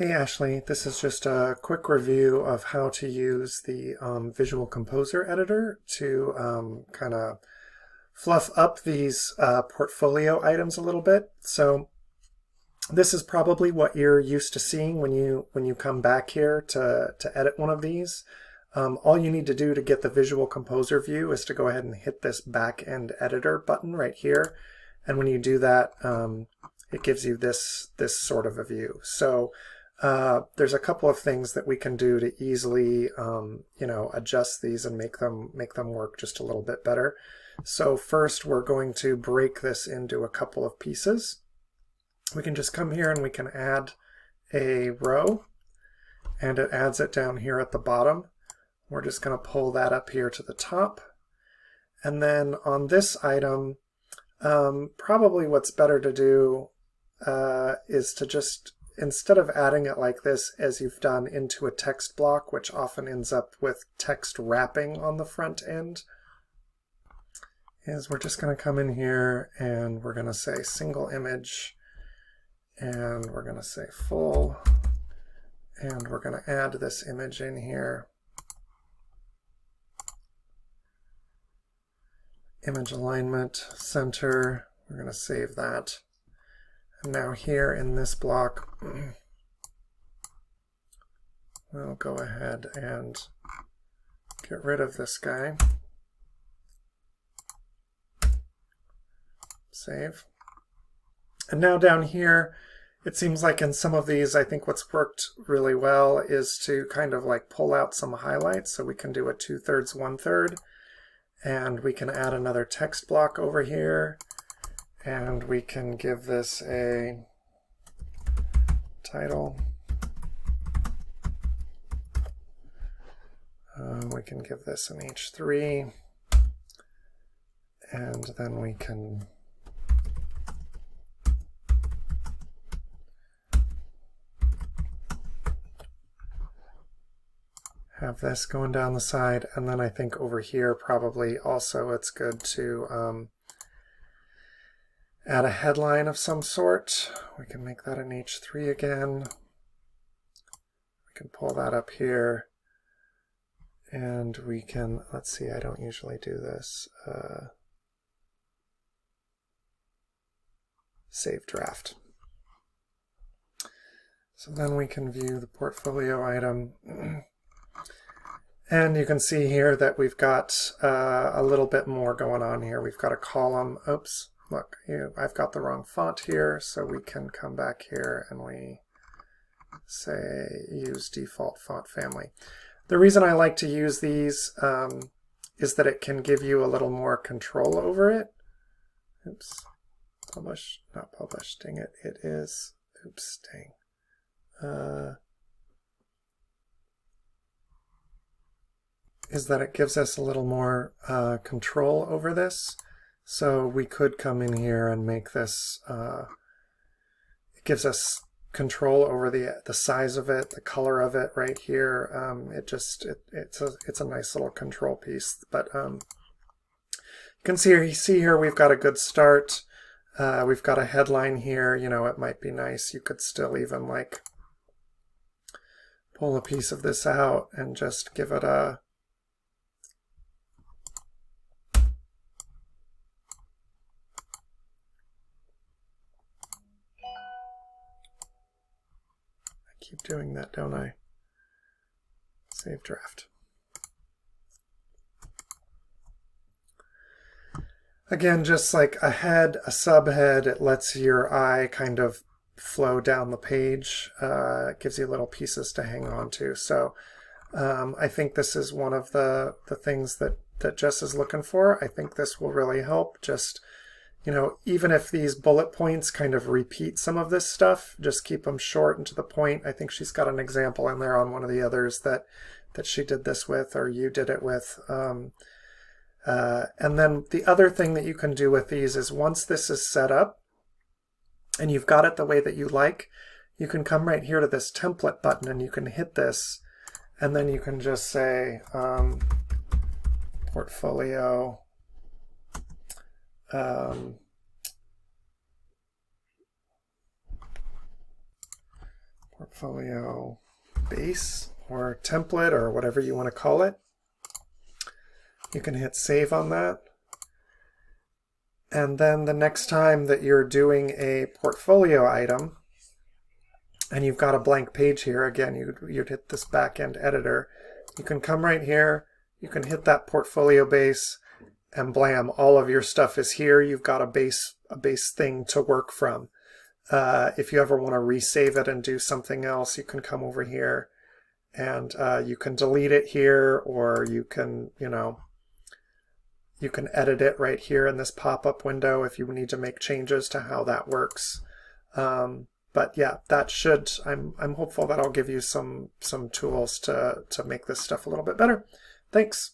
Hey Ashley, this is just a quick review of how to use the Visual Composer editor to kind of fluff up these portfolio items a little bit. So this is probably what you're used to seeing when you come back here to edit one of these. All you need to do to get the Visual Composer view is to go ahead and hit this Back End Editor button right here. And when you do that, it gives you this sort of a view. So there's a couple of things that we can do to easily, adjust these and make them work just a little bit better. So first, we're going to break this into a couple of pieces. We can just come here and we can add a row, and it adds it down here at the bottom. We're just going to pull that up here to the top. And then on this item, probably what's better to do is to just, instead of adding it like this as you've done into a text block, which often ends up with text wrapping on the front end, is we're just going to come in here and we're going to say single image, and we're going to say full, and we're going to add this image in here. Image alignment, center, we're going to save that. And now here in this block, we'll go ahead and get rid of this guy. Save. And now down here, it seems like in some of these, I think what's worked really well is to kind of like pull out some highlights. So we can do a 2/3, 1/3, and we can add another text block over here. And we can give this a title. We can give this an H3. And then we can have this going down the side. And then I think over here probably also it's good to add a headline of some sort. We can make that an H3 again. We can pull that up here. And we can, let's see, I don't usually do this. Save draft. So then we can view the portfolio item. And you can see here that we've got a little bit more going on here. We've got a column. Oops. Look, I've got the wrong font here, so we can come back here and we say use default font family. The reason I like to use these is that it can give you a little more control over it. Oops, publish, not publish, dang it, it is, oops, dang. Is that it gives us a little more control over this. So we could come in here and make this, it gives us control over the size of it, the color of it right here. It's a nice little control piece. But you can see here we've got a good start. We've got a headline here. You know, it might be nice. You could still even like pull a piece of this out and just give it a keep doing that, don't I? Save draft. Again, just like a head, a subhead, it lets your eye kind of flow down the page. It gives you little pieces to hang on to. So I think this is one of the things that Jess is looking for. I think this will really help. Just, you know, even if these bullet points kind of repeat some of this stuff, just keep them short and to the point. I think she's got an example in there on one of the others that she did this with, or you did it with. And then the other thing that you can do with these is once this is set up and you've got it the way that you like, you can come right here to this template button and you can hit this, and then you can just say portfolio portfolio base or template or whatever you want to call it. You can hit save on that. And then the next time that you're doing a portfolio item and you've got a blank page here, again, you'd hit this backend editor. You can come right here, you can hit that portfolio base, and blam, all of your stuff is here. You've got a base thing to work from. If you ever want to resave it and do something else, you can come over here and you can delete it here, or you can, you can edit it right here in this pop-up window if you need to make changes to how that works. But yeah, that should, I'm hopeful that'll give you some tools to make this stuff a little bit better. Thanks.